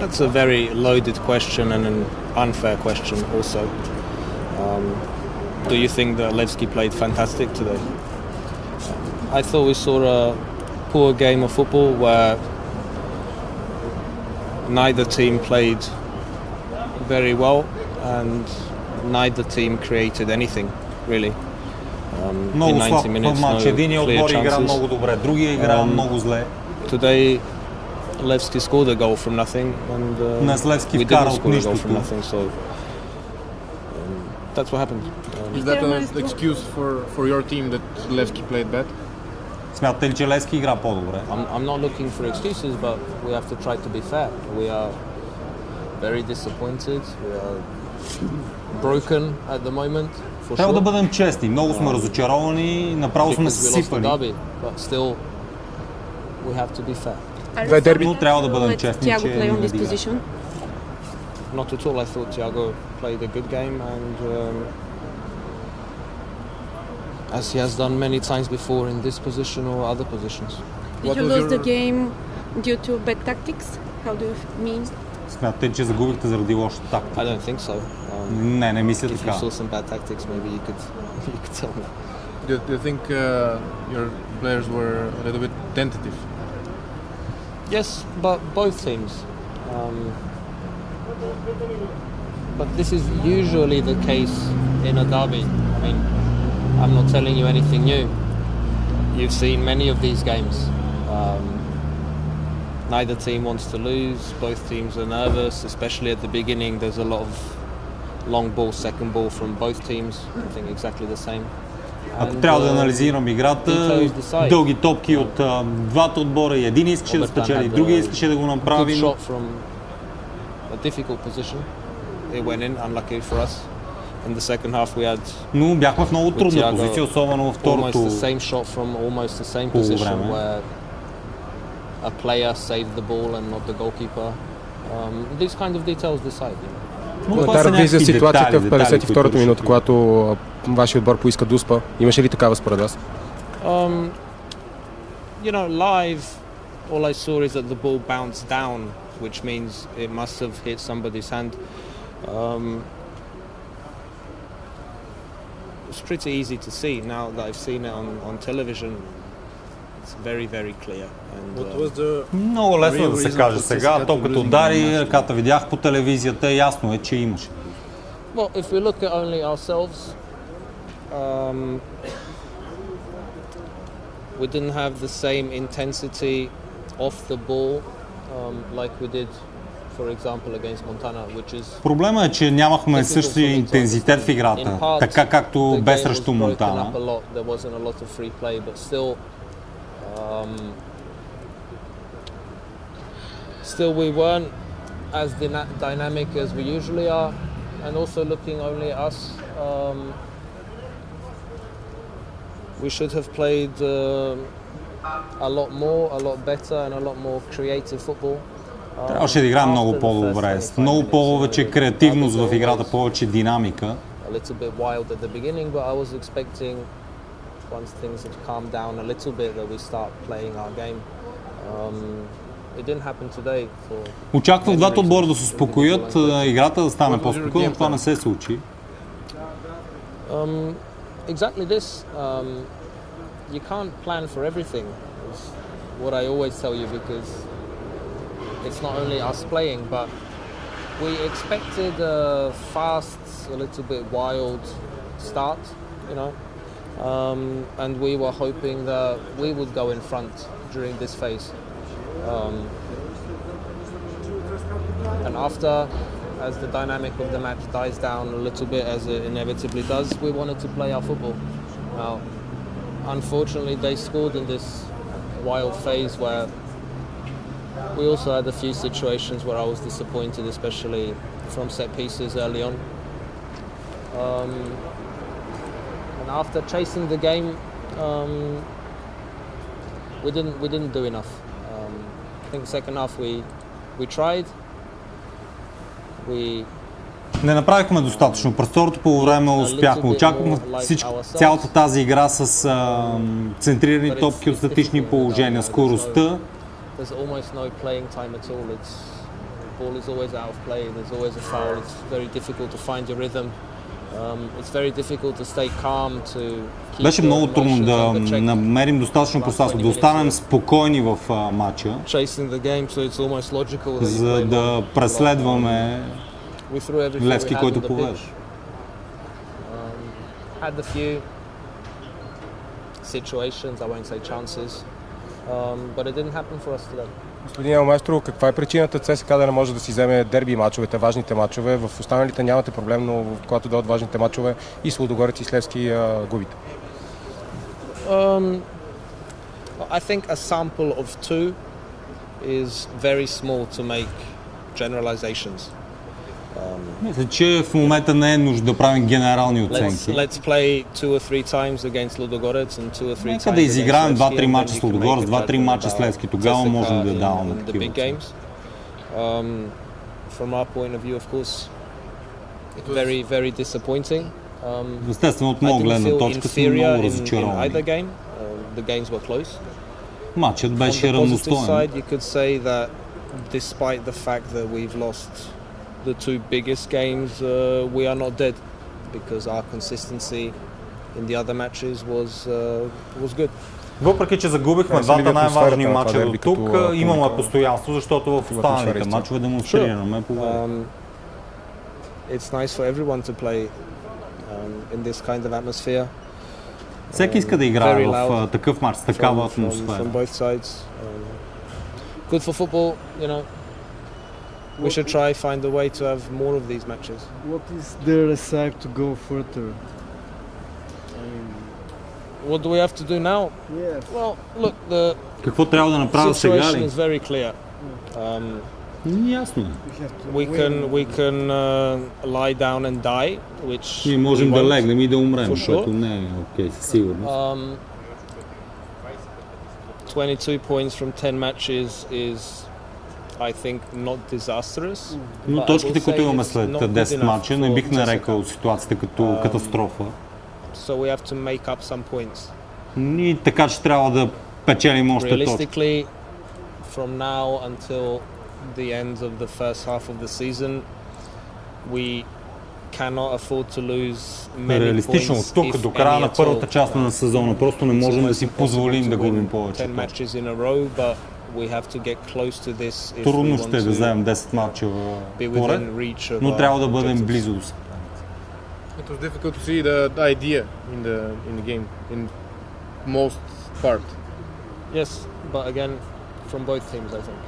That's a very loaded question and an unfair question also. Do you think that Levski played fantastic today? I thought we saw a poor game of football where neither team played very well and neither team created anything really. Много слаб матч. Единият отбор игра много добре, другия игра много зле. Today Levski scored a goal from nothing and we didn't score a goal from nothing, so that's what happened. Is that an excuse for your team that Levski played bad? Смятате ли, че Левски игра по-добре? I'm not looking for excuses, but we have to try to be fair. We are very disappointed. We are broken at the moment. Трябва да бъдем честни. Много сме разочаровани, направо сме се сипали. But still, we have to be fair. Но трябва да бъдем честни, че не надига. Not at all. I thought Thiago played a good game and as he has done many times before in this position or other positions. Did you lose the game due to bad tactics? How do you mean? Смятате, че загубихте заради лоша тактика? I don't think so. Не мисля така. If you saw some bad tactics, maybe you could tell me. Do you think your players were a little bit tentative? Yes, but both teams. But this is usually the case in a derby. I mean, I'm not telling you anything new. You've seen many of these games. Neither team wants to lose. Both teams are nervous, especially at the beginning. There's a lot of long ball, second ball from both teams. I think exactly the same. Ако трябва да анализирам играта, дълги топки от двата отбора и един искаше да спечели, другия искаше да го направи. Но бяхме в много трудна позиция, особено във второто полувреме. A player saved the ball and not the goalkeeper. These kind of details decide. Коментар ви за ситуацията в 52-та минута, когато вашия отбор поиска дуспа. Имаше ли такава според вас? You know, live, all I saw is that the ball bounced down, which means it must have hit somebody's hand. It's pretty easy to see now that I've seen it on television. It's very, very clear. Много лесно да се каже сега. Топката удари, ръката видях по телевизията, ясно е, че имаше. Well, if we look at only ourselves, we didn't have the same intensity off the ball like we did, for example, against Montana, which is. Проблема е, че нямахме същия интензитет в играта, така както бе срещу Монтана. There wasn't a lot of free play, but still we weren't as dynamic as we usually are, and also looking only at us, we should have played a lot more, a lot better, and a lot more creative football. Трябваше да играем много по-добре, с много повече креативност в играта, повече динамика. A little bit wild at the beginning, but I was expecting once things had calmed down a little bit that we start playing our game. It didn't happen today. Очаквах двата отбора да се успокоят, играта да стане по-спокойна, но това не се случи. Exactly this. You can't plan for everything. It's what I always tell you, because it's not only us playing, but we expected a fast, a little bit wild start, you know. And we were hoping that we would go in front during this phase. And after, as the dynamic of the match dies down a little bit, as it inevitably does, we wanted to play our football. Now, unfortunately, they scored in this wild phase where we also had a few situations where I was disappointed, especially from set pieces early on. After chasing the game, we didn't do enough. I think second half we tried. Не направихме достатъчно. През второто полувреме успяхме. Очаквахме цялата тази игра с центрирани топки от статични положения, скоростта. ball is always out of play. There's always a foul. It's very difficult to find your rhythm. It's very difficult to stay calm, to keep. Беше много трудно да намерим достатъчно пространство, да останем спокойни в матча, Chasing the game, so it's almost logical that за да преследваме Левски, който повежда. Had a few situations, I won't say chances, but it didn't happen for us today. Господин Маестро, каква е причината ЦСКА да не може да си вземе дерби мачовете, важните мачове? В останалите нямате проблем, но когато дойдат важните мачове и с Лудогорец и с Левски губите. I think a sample of two is very small to make generalizations. Мисля, че в момента не е нужда да правим генерални оценки. Let's play 2 or 3 times against Ludogorets and 2 or 3 times. Нека да изиграем 2-3 мача с Лудогорец, 2-3 мача с Левски. Тогава можем да даваме такива оценки. From our point of view, of course, very, very disappointing. Естествено, от моя гледна точка сме много разочаровани. The games were close. Матчът беше равностоен. You could say that despite the fact that we've lost the two biggest games, we are not dead because our consistency in the other matches was good. Въпреки че загубихме двата най-важни мача до тук, имаме постоянство, защото в останалите мачове демонстрираме победа. It's nice for everyone to play in this kind of atmosphere. Всеки иска да играе в такъв мач, с такава атмосфера. From both sides. Good for football, you know. We should try find a way to have more of these matches. What is their side to go further? What do we have to do now? Yes. Well, look, the Какво трябва да направим сега situation ли? is very clear. Ясно. We can lie down and die, which Ние можем да легнем и да умрем, sure. което не е окей, със сигурност. 22 points from 10 matches is, I think, not disastrous. Но точките, които имаме след 10 мача, не бих нарекал ситуацията като катастрофа. So we have to make up some points. И така, че трябва да печелим още точки. Realistically, from now until the end of the first half of the season, we cannot afford to lose many Реалистично points, от тук до края на първата част на сезона просто не можем да си позволим да губим повече точки. Трудно ще е да вземем 10 мача поред, но трябва да бъдем близо до себе. It was difficult to see the idea in the game in most part. Yes, but again, from both teams, I think.